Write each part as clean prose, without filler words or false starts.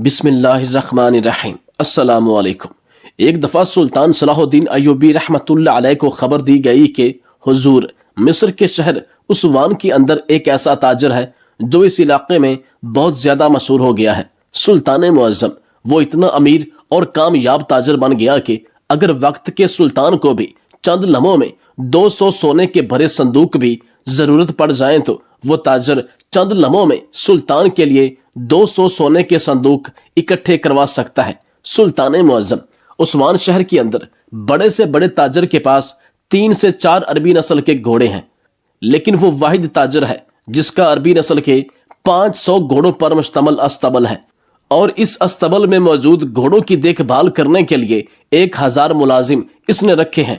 بسم اللہ الرحمن الرحیم۔ السلام علیکم۔ ایک دفعہ سلطان صلاح الدین ایوبی رحمۃ اللہ علیہ کو خبر دی گئی کہ حضور مصر کے شہر اسوان کے اندر ایک ایسا تاجر ہے جو اس علاقے میں بہت زیادہ مشہور ہو گیا ہے۔ سلطان معظم وہ اتنا امیر اور کامیاب تاجر بن گیا کہ اگر وقت کے سلطان کو بھی چند لمحوں میں 200 سونے کے بھرے صندوق بھی ضرورت پڑ جائیں تو وہ تاجر چند لمحوں میں سلطان کے لیے 200 سونے کے صندوق اکٹھے کروا سکتا ہے۔ سلطان معظم اسوان شہر کے اندر بڑے سے بڑے تاجر کے پاس 3 سے 4 عربی نسل کے گھوڑے ہیں، لیکن وہ واحد تاجر ہے جس کا عربی نسل کے 500 گھوڑوں پر مشتمل استبل ہے، اور اس استبل میں موجود گھوڑوں کی دیکھ بھال کرنے کے لیے 1000 ملازم اس نے رکھے ہیں،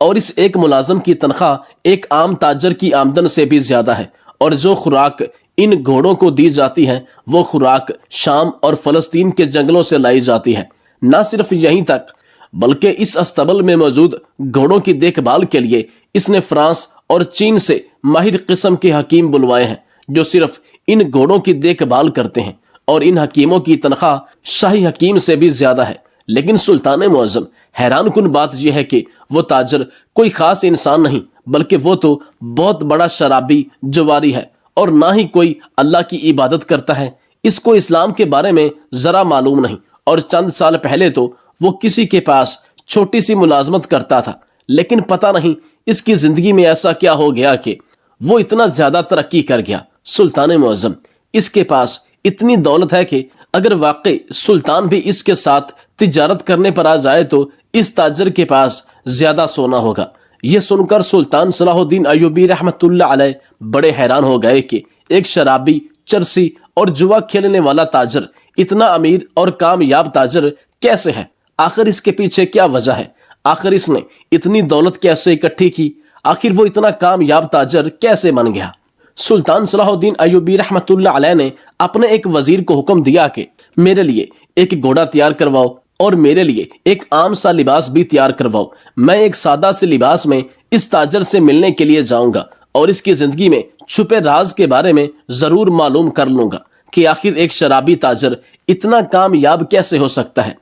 اور اس ایک ملازم کی تنخواہ ایک عام تاجر کی آمدن سے بھی زیادہ ہے۔ اور جو خوراک ان گھوڑوں کو دی جاتی ہے وہ خوراک شام اور فلسطین کے جنگلوں سے لائی جاتی ہے۔ نہ صرف یہیں تک بلکہ اس استبل میں موجود گھوڑوں کی دیکھ بھال کے لیے اس نے فرانس اور چین سے ماہر قسم کے حکیم بلوائے ہیں جو صرف ان گھوڑوں کی دیکھ بھال کرتے ہیں، اور ان حکیموں کی تنخواہ شاہی حکیم سے بھی زیادہ ہے۔ لیکن سلطان معظم حیران کن بات یہ ہے کہ وہ تاجر کوئی خاص انسان نہیں بلکہ وہ تو بہت بڑا شرابی جواری ہے، اور نہ ہی کوئی اللہ کی عبادت کرتا ہے۔ اس کو اسلام کے بارے میں ذرا معلوم نہیں، اور چند سال پہلے تو وہ کسی کے پاس چھوٹی سی ملازمت کرتا تھا، لیکن پتہ نہیں اس کی زندگی میں ایسا کیا ہو گیا کہ وہ اتنا زیادہ ترقی کر گیا۔ سلطان معظم اس کے پاس اتنی دولت ہے کہ اگر واقعی سلطان بھی اس کے ساتھ تجارت کرنے پر آ جائے تو اس تاجر کے پاس زیادہ سونا ہوگا۔ یہ سن کر سلطان صلاح الدین ایوبی رحمۃ اللہ علیہ بڑے حیران ہو گئے کہ ایک شرابی، چرسی اور جوا کھیلنے والا تاجر اتنا امیر اور کامیاب تاجر کیسے ہے؟ آخر اس کے پیچھے کیا وجہ ہے؟ آخر اس نے اتنی دولت کیسے اکٹھی کی؟ آخر وہ اتنا کامیاب تاجر کیسے بن گیا؟ سلطان صلاح الدین ایوبی رحمۃ اللہ علیہ نے اپنے ایک وزیر کو حکم دیا کہ میرے لیے ایک گھوڑا تیار کرواؤ اور میرے لیے ایک عام سا لباس بھی تیار کرواؤ۔ میں ایک سادہ سے لباس میں اس تاجر سے ملنے کے لیے جاؤں گا اور اس کی زندگی میں چھپے راز کے بارے میں ضرور معلوم کر لوں گا کہ آخر ایک شرابی تاجر اتنا کامیاب کیسے ہو سکتا ہے۔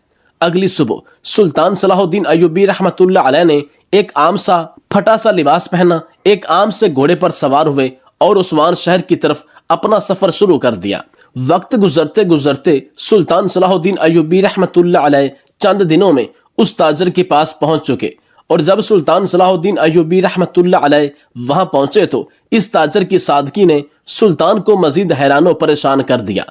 اگلی صبح سلطان صلاح الدین ایوبی رحمۃ اللہ علیہ نے ایک عام سا پھٹا سا لباس پہنا، ایک عام سے گھوڑے پر سوار ہوئے اور عثمان شہر کی طرف اپنا سفر شروع کر دیا۔ وقت گزرتے گزرتے سلطان صلاح الدین ایوبی رحمۃ اللہ علیہ چند دنوں میں اس تاجر کے پاس پہنچ چکے، اور جب سلطان صلاح الدین ایوبی رحمۃ اللہ علیہ وہاں پہنچے تو اس تاجر کی سادگی نے سلطان کو مزید حیران و پریشان کر دیا۔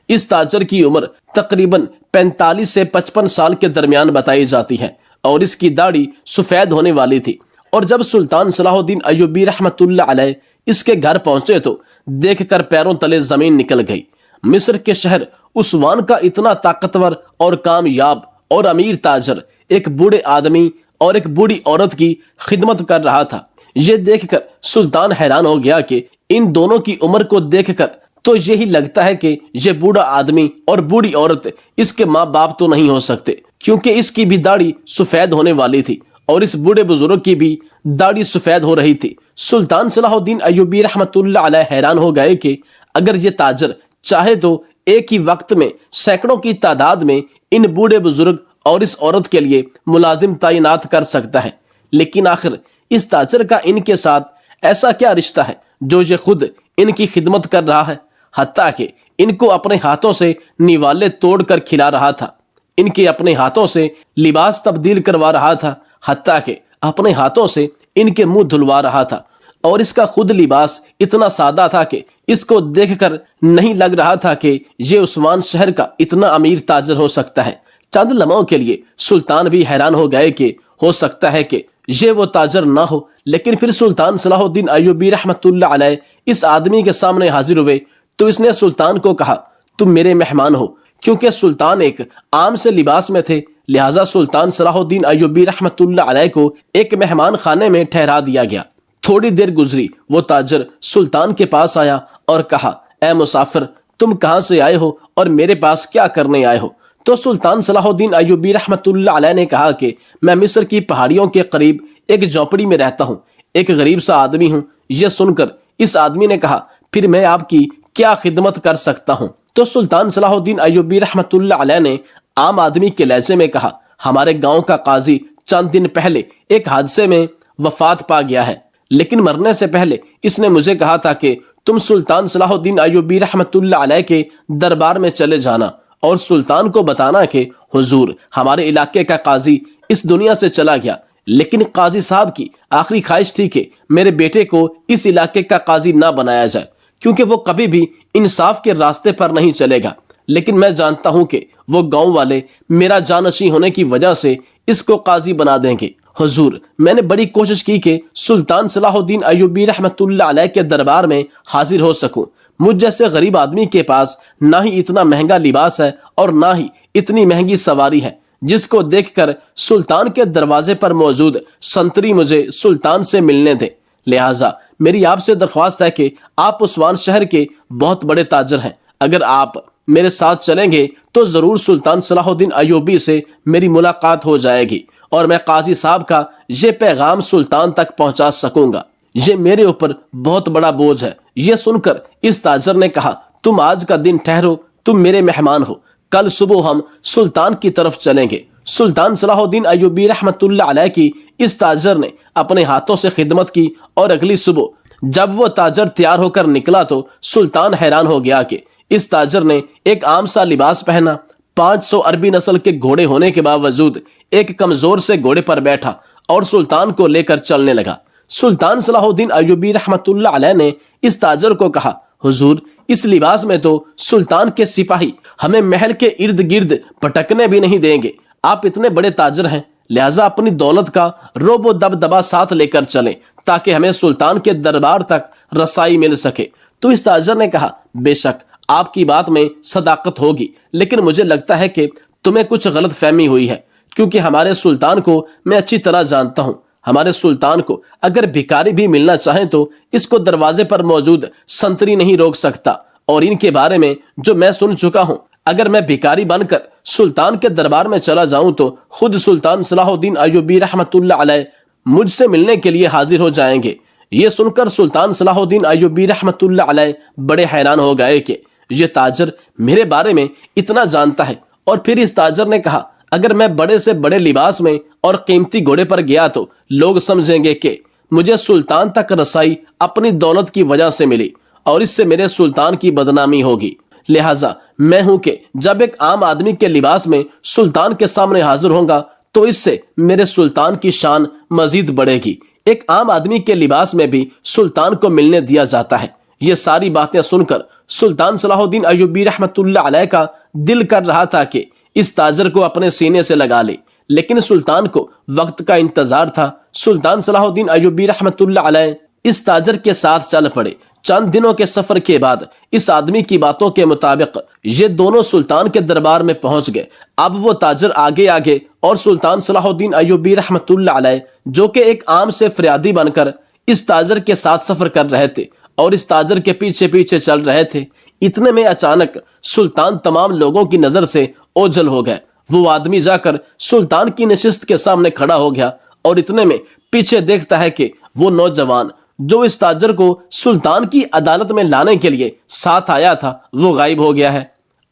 اس تاجر کی عمر تقریباً 45 سے 55 سال کے درمیان بتائی جاتی ہے، اور اس کی داڑھی سفید ہونے والی تھی۔ اور جب سلطان صلاح الدین ایوبی رحمۃ اللہ علیہ اس کے گھر پہنچے تو دیکھ کر پیروں تلے زمین نکل گئی۔ مصر کے شہر اسوان کا اتنا طاقتور اور کامیاب اور امیر تاجر ایک بوڑھے آدمی اور ایک بوڑھی عورت کی خدمت کر رہا تھا۔ یہ دیکھ کر سلطان حیران ہو گیا کہ ان دونوں کی عمر کو دیکھ کر تو یہی لگتا ہے کہ یہ بوڑھا آدمی اور بوڑھی عورت اس کے ماں باپ تو نہیں ہو سکتے، کیونکہ اس کی بھی داڑھی سفید ہونے والی تھی اور اس بوڑھے بزرگ کی بھی داڑھی سفید ہو رہی تھی۔ سلطان صلاح الدین ایوبی رحمۃ اللہ علیہ حیران ہو گئے کہ اگر یہ تاجر چاہے تو ایک ہی وقت میں سینکڑوں کی تعداد میں ان بوڑھے بزرگ اور اس عورت کے لیے ملازم تعینات کر سکتا ہے، لیکن آخر اس تاجر کا ان کے ساتھ ایسا کیا رشتہ ہے جو یہ خود ان کی خدمت کر رہا ہے، حتیٰ کہ ان کو اپنے ہاتھوں سے نوالے توڑ کر کھلا رہا تھا، ان کے اپنے ہاتھوں سے لباس تبدیل کروا رہا تھا، حتیٰ کہ اپنے ہاتھوں سے ان کے منہ دھلوا رہا تھا، اور اس کا خود لباس اتنا سادہ تھا کہ اس کو دیکھ کر نہیں لگ رہا تھا کہ یہ عثمان شہر کا اتنا امیر تاجر ہو سکتا ہے۔ چند لمحوں کے لیے سلطان بھی حیران ہو گئے کہ ہو سکتا ہے کہ یہ وہ تاجر نہ ہو، لیکن پھر سلطان صلاح الدین ایوبی رحمۃ اللہ علیہ اس آدمی کے سامنے حاضر ہوئے تو اس نے سلطان کو کہا تم میرے مہمان ہو۔ کیونکہ سلطان ایک عام سے لباس میں تھے لہٰذا سلطان صلاح الدین ایوبی رحمۃ اللہ علیہ کو ایک مہمان خانے میں ٹھہرا دیا گیا۔ تھوڑی دیر گزری، وہ تاجر سلطان کے پاس آیا اور کہا اے مسافر، تم کہاں سے آئے ہو اور میرے پاس کیا کرنے آئے ہو؟ تو سلطان صلاح الدین ایوبی رحمۃ اللہ علیہ نے کہا کہ میں مصر کی پہاڑیوں کے قریب ایک جھونپڑی میں رہتا ہوں، ایک غریب سا آدمی ہوں۔ یہ سن کر اس آدمی نے کہا پھر میں آپ کی کیا خدمت کر سکتا ہوں؟ تو سلطان صلاح الدین ایوبی رحمت اللہ علیہ نے عام آدمی کے لہجے میں کہا، ہمارے گاؤں کا قاضی چند دن پہلے ایک حادثے میں وفات پا گیا ہے، لیکن مرنے سے پہلے اس نے مجھے کہا تھا کہ تم سلطان صلاح الدین ایوبی رحمت اللہ علیہ کے دربار میں چلے جانا اور سلطان کو بتانا کہ حضور، ہمارے علاقے کا قاضی اس دنیا سے چلا گیا، لیکن قاضی صاحب کی آخری خواہش تھی کہ میرے بیٹے کو اس علاقے کا قاضی نہ بنایا جائے، کیونکہ وہ کبھی بھی انصاف کے راستے پر نہیں چلے گا، لیکن میں جانتا ہوں کہ وہ گاؤں والے میرا جانشین ہونے کی وجہ سے اس کو قاضی بنا دیں گے۔ حضور، میں نے بڑی کوشش کی کہ سلطان صلاح الدین ایوبی رحمت اللہ علیہ کے دربار میں حاضر ہو سکوں۔ مجھ جیسے غریب آدمی کے پاس نہ ہی اتنا مہنگا لباس ہے اور نہ ہی اتنی مہنگی سواری ہے جس کو دیکھ کر سلطان کے دروازے پر موجود سنتری مجھے سلطان سے ملنے دیں، لہٰذا میری آپ سے درخواست ہے کہ آپ اسوان شہر کے بہت بڑے تاجر ہیں، اگر آپ میرے ساتھ چلیں گے تو ضرور سلطان صلاح الدین ایوبی سے میری ملاقات ہو جائے گی اور میں قاضی صاحب کا یہ پیغام سلطان تک پہنچا سکوں گا۔ یہ میرے اوپر بہت بڑا بوجھ ہے۔ یہ سن کر اس تاجر نے کہا، تم آج کا دن ٹھہرو، تم میرے مہمان ہو، کل صبح ہم سلطان کی طرف چلیں گے۔ سلطان صلاح الدین ایوبی رحمت اللہ علیہ کی اس تاجر نے اپنے ہاتھوں سے خدمت کی اور اگلی صبح جب وہ تاجر تیار ہو کر نکلا تو سلطان حیران ہو گیا کہ اس تاجر نے ایک عام سا لباس پہنا، 500 عربی نسل کے گھوڑے ہونے کے باوجود ایک کمزور سے گھوڑے پر بیٹھا اور سلطان کو لے کر چلنے لگا۔ سلطان صلاح الدین ایوبی رحمت اللہ علیہ نے اس تاجر کو کہا، حضور، اس لباس میں تو سلطان کے سپاہی ہمیں محل کے ارد گرد پٹکنے بھی نہیں دیں گے۔ آپ اتنے بڑے تاجر ہیں، لہٰذا اپنی دولت کا روب و دبدبا ساتھ لے کر چلیں تاکہ ہمیں سلطان کے دربار تک رسائی مل سکے۔ تو اس تاجر نے کہا، بے شک آپ کی بات میں صداقت ہوگی، لیکن مجھے لگتا ہے کہ تمہیں کچھ غلط فہمی ہوئی ہے، کیونکہ ہمارے سلطان کو میں اچھی طرح جانتا ہوں۔ ہمارے سلطان کو اگر بھکاری بھی ملنا چاہیں تو اس کو دروازے پر موجود سنتری نہیں روک سکتا، اور ان کے بارے میں جو میں سن چکا ہوں، اگر میں بھکاری بن کر سلطان کے دربار میں چلا جاؤں تو خود سلطان صلاح الدین ایوبی رحمت اللہ علیہ مجھ سے ملنے کے لیے حاضر ہو جائیں گے۔ یہ سن کر سلطان صلاح الدین ایوبی رحمت اللہ علیہ بڑے حیران ہو گئے کہ یہ تاجر میرے بارے میں اتنا جانتا ہے، اور پھر اس تاجر نے کہا، اگر میں بڑے سے بڑے لباس میں اور قیمتی گھوڑے پر گیا تو لوگ سمجھیں گے کہ مجھے سلطان تک رسائی اپنی دولت کی وجہ سے ملی، اور اس سے میرے سلطان کی بدنامی ہوگی۔ لہٰذا میں ہوں کہ جب ایک عام آدمی کے لباس میں سلطان کے سامنے حاضر ہوں گا تو اس سے میرے سلطان کی شان مزید بڑھے گی۔ ایک عام آدمی کے لباس میں بھی سلطان کو ملنے دیا جاتا ہے۔ یہ ساری باتیں سن کر سلطان صلاح الدین ایوبی رحمت اللہ علیہ کا دل کر رہا تھا کہ اس تاجر کو اپنے سینے سے لگا لے، لیکن سلطان کو وقت کا انتظار تھا۔ سلطان صلاح الدین ایوبی رحمت اللہ علیہ اس تاجر کے ساتھ چل پڑے۔ چند دنوں کے سفر کے بعد اس آدمی کی باتوں کے مطابق یہ دونوں سلطان کے دربار میں پہنچ گئے۔ اب وہ تاجر آگے آگے اور سلطان صلاح الدین ایوبی رحمت اللہ علیہ جو کہ ایک عام سے فریادی بن کر اس تاجر کے ساتھ سفر کر رہے تھے اور اس تاجر کے پیچھے پیچھے چل رہے تھے، اتنے میں اچانک سلطان تمام لوگوں کی نظر سے اوجھل ہو گئے۔ وہ آدمی جا کر سلطان کی نشست کے سامنے کھڑا ہو گیا اور اتنے میں پیچھے دیکھتا ہے کہ وہ نوجوان جو اس تاجر کو سلطان کی عدالت میں لانے کے لیے ساتھ آیا تھا وہ غائب ہو گیا ہے۔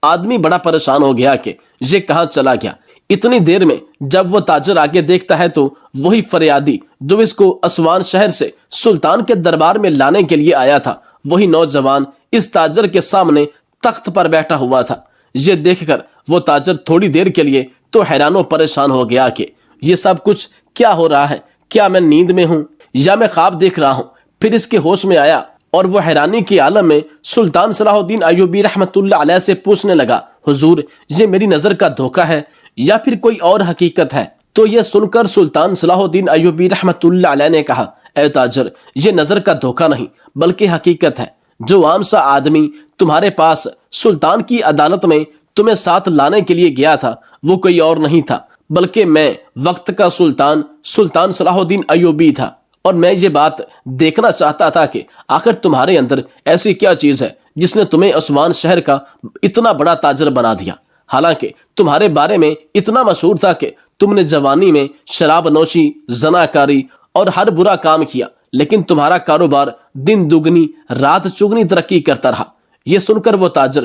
آدمی بڑا پریشان ہو گیا کہ یہ کہاں چلا گیا۔ اتنی دیر میں جب وہ تاجر آگے دیکھتا ہے تو وہی فریادی جو اس کو اسوان شہر سے سلطان کے دربار میں لانے کے لیے آیا تھا، وہی نوجوان اس تاجر کے سامنے تخت پر بیٹھا ہوا تھا۔ یہ دیکھ کر وہ تاجر تھوڑی دیر کے لیے تو حیران و پریشان ہو گیا کہ یہ سب کچھ کیا ہو رہا ہے، کیا میں نیند میں ہوں یا میں خواب دیکھ رہا ہوں؟ پھر اس کے ہوش میں آیا اور وہ حیرانی کے عالم میں سلطان صلاح الدین ایوبی رحمت اللہ علیہ سے پوچھنے لگا، حضور، یہ میری نظر کا دھوکہ ہے یا پھر کوئی اور حقیقت ہے؟ تو یہ سن کر سلطان صلاح الدین ایوبی رحمت اللہ علیہ نے کہا، اے تاجر، یہ نظر کا دھوکہ نہیں بلکہ حقیقت ہے۔ جو عام سا آدمی تمہارے پاس سلطان کی عدالت میں تمہیں ساتھ لانے کے لیے گیا تھا وہ کوئی اور نہیں تھا بلکہ میں وقت کا سلطان صلاح الدین ایوبی تھا، اور میں یہ بات دیکھنا چاہتا تھا کہ آخر تمہارے اندر ایسی کیا چیز ہے جس نے تمہیں اسوان شہر کا اتنا بڑا تاجر بنا دیا۔ حالانکہ تمہارے بارے میں اتنا مشہور تھا کہ تم نے جوانی میں شراب نوشی، زناکاری اور ہر برا کام کیا، لیکن تمہارا کاروبار دن دگنی رات چگنی ترقی کرتا رہا۔ یہ سن کر وہ تاجر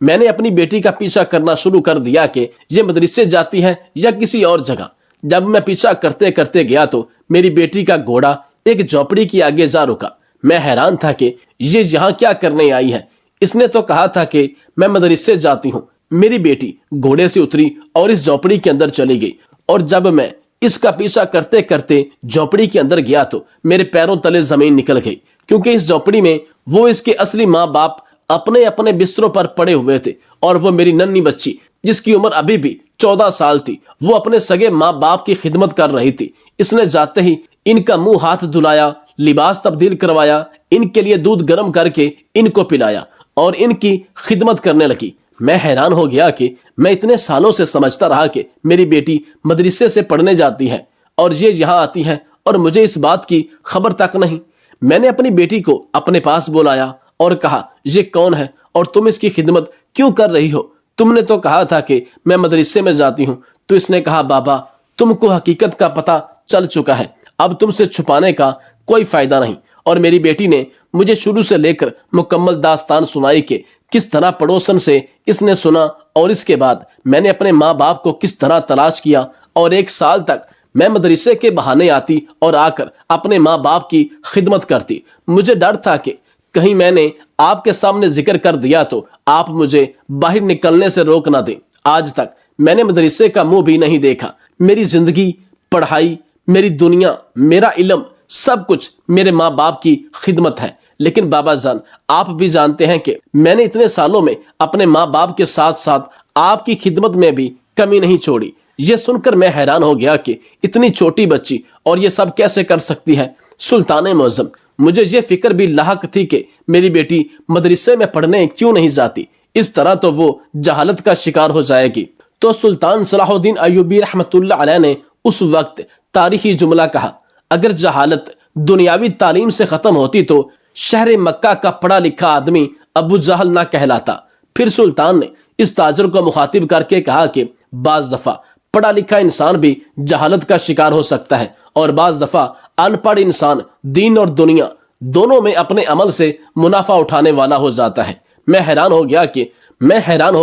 میں نے اپنی بیٹی کا پیچھا کرنا شروع کر دیا کہ یہ مدرسے جاتی ہے یا کسی اور جگہ۔ جب میں پیچھا کرتے کرتے گیا تو میری بیٹی کا گھوڑا ایک جھوپڑی کے آگے جا رکا۔ میں حیران تھا کہ یہ یہاں کیا کرنے آئی ہے۔ اس نے تو کہا تھا کہ میں مدرسے جاتی ہوں۔ میری بیٹی گھوڑے سے اتری اور اس جھوپڑی کے اندر چلی گئی، اور جب میں اس کا پیچھا کرتے کرتے جھوپڑی کے اندر گیا تو میرے پیروں تلے زمین نکل گئی، کیونکہ اس جھوپڑی میں وہ اس کے اصلی ماں باپ اپنے اپنے بستروں پر پڑے ہوئے تھے، اور وہ میری ننھی بچی جس کی عمر ابھی بھی 14 سال تھی، وہ اپنے سگے ماں باپ کی خدمت کر رہی تھی۔ اس نے جاتے ہی ان کا منہ ہاتھ دھلایا، لباس تبدیل کروایا، ان کے لیے دودھ گرم کر کے ان کو پلایا اور ان کی خدمت کرنے لگی۔ میں حیران ہو گیا کہ میں اتنے سالوں سے سمجھتا رہا کہ میری بیٹی مدرسے سے پڑھنے جاتی ہے اور یہ یہاں آتی ہے اور مجھے اس بات کی خبر تک نہیں۔ میں نے اپنی بیٹی کو اپنے پاس بلایا اور کہا، یہ کون ہے اور تم اس کی خدمت کیوں کر رہی ہو؟ تم نے تو کہا تھا کہ میں مدرسے میں جاتی ہوں۔ تو اس نے کہا، بابا تم کو حقیقت کا پتہ چل چکا ہے، اب تم سے چھپانے کا کوئی فائدہ نہیں۔ اور میری بیٹی نے مجھے شروع سے لے کر مکمل داستان سنائی کہ کس طرح پڑوسن سے اس نے سنا، اور اس کے بعد میں نے اپنے ماں باپ کو کس طرح تلاش کیا، اور 1 سال تک میں مدرسے کے بہانے آتی اور آ کر اپنے ماں باپ کی خدمت کرتی۔ مجھے ڈر تھا کہ کہیں میں نے آپ کے سامنے ذکر کر دیا تو آپ مجھے باہر نکلنے سے روک نہ دیں۔ آج تک میں نے مدرسے کا منہ بھی نہیں دیکھا۔ میری زندگی، پڑھائی، میری دنیا، میرا علم، سب کچھ میرے ماں باپ کی خدمت ہے۔ لیکن بابا جان، آپ بھی جانتے ہیں کہ میں نے اتنے سالوں میں اپنے ماں باپ کے ساتھ ساتھ آپ کی خدمت میں بھی کمی نہیں چھوڑی۔ یہ سن کر میں حیران ہو گیا کہ اتنی چھوٹی بچی اور یہ سب کیسے کر سکتی ہے۔ سلطان معظم، مجھے یہ فکر بھی لاحق تھی کہ میری بیٹی مدرسے میں پڑھنے کیوں نہیں جاتی، اس طرح تو وہ جہالت کا شکار ہو جائے گی۔ تو سلطان صلاح الدین ایوبی رحمۃ اللہ علیہ نے اس وقت تاریخی جملہ کہا، اگر جہالت دنیاوی تعلیم سے ختم ہوتی تو شہر مکہ کا پڑھا لکھا آدمی ابو جہل نہ کہلاتا۔ پھر سلطان نے اس تاجر کو مخاطب کر کے کہا کہ بعض دفعہ پڑھا لکھا انسان بھی جہالت کا شکار ہو سکتا ہے، اور بعض دفعہ ان پڑھ انسان دین اور دنیا دونوں میں اپنے عمل سے منافع اٹھانے والا ہو جاتا ہے۔ میں حیران ہو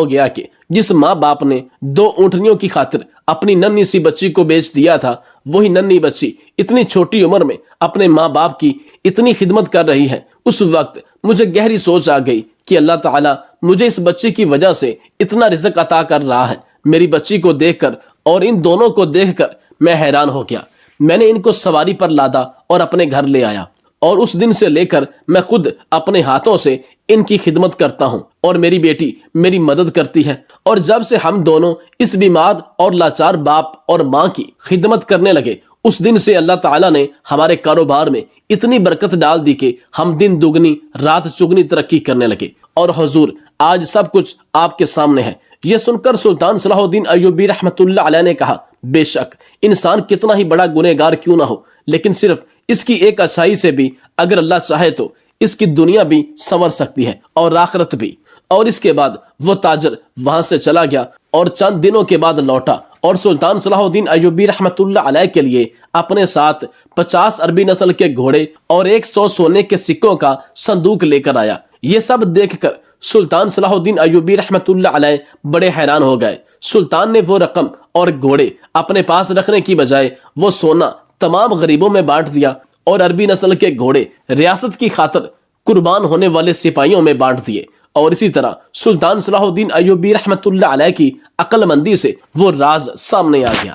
گیا کہ جس ماں باپ نے 2 اونٹنیوں کی خاطر اپنی ننھی سی بچی کو بیچ دیا تھا، وہی ننھی بچی اتنی چھوٹی عمر میں اپنے ماں باپ کی اتنی خدمت کر رہی ہے۔ اس وقت مجھے گہری سوچ آ گئی کہ اللہ تعالیٰ مجھے اس بچی کی وجہ سے اتنا رزق عطا کر رہا ہے۔ میری بچی کو دیکھ کر اور ان دونوں کو دیکھ کر میں حیران ہو گیا۔ میں نے ان کو سواری پر لادا اور اپنے گھر لے آیا، اور اس دن سے لے کر میں خود اپنے ہاتھوں سے ان کی خدمت کرتا ہوں، اور میری بیٹی میری مدد کرتی ہے۔ اور جب سے ہم دونوں اس بیمار اور لاچار باپ اور ماں کی خدمت کرنے لگے، اس دن سے اللہ تعالیٰ نے ہمارے کاروبار میں اتنی برکت ڈال دی کہ ہم دن دگنی رات چگنی ترقی کرنے لگے۔ اور حضور، آج سب کچھ آپ کے سامنے ہے۔ یہ سن کر سلطان صلاح الدین ایوبی رحمۃ اللہ علیہ نے کہا، بے شک انسان کتنا ہی بڑا گنہگار کیوں نہ ہو، لیکن صرف اس کی ایک اچھائی سے بھی اگر اللہ چاہے تو اس کی دنیا بھی سنور سکتی ہے اور آخرت بھی۔ اور اس کے بعد وہ تاجر وہاں سے چلا گیا اور چند دنوں کے بعد لوٹا، اور سلطان صلاح الدین ایوبی رحمۃ اللہ علیہ کے لیے اپنے ساتھ 50 عربی نسل کے گھوڑے اور 100 سونے کے سکوں کا صندوق لے کر آیا۔ یہ سب دیکھ کر سلطان صلاح الدین ایوبی رحمۃ اللہ علیہ بڑے حیران ہو گئے۔ سلطان نے وہ رقم اور گھوڑے اپنے پاس رکھنے کی بجائے وہ سونا تمام غریبوں میں بانٹ دیا، اور عربی نسل کے گھوڑے ریاست کی خاطر قربان ہونے والے سپاہیوں میں بانٹ دیے۔ اور اسی طرح سلطان صلاح الدین ایوبی رحمۃ اللہ علیہ کی عقل مندی سے وہ راز سامنے آ گیا۔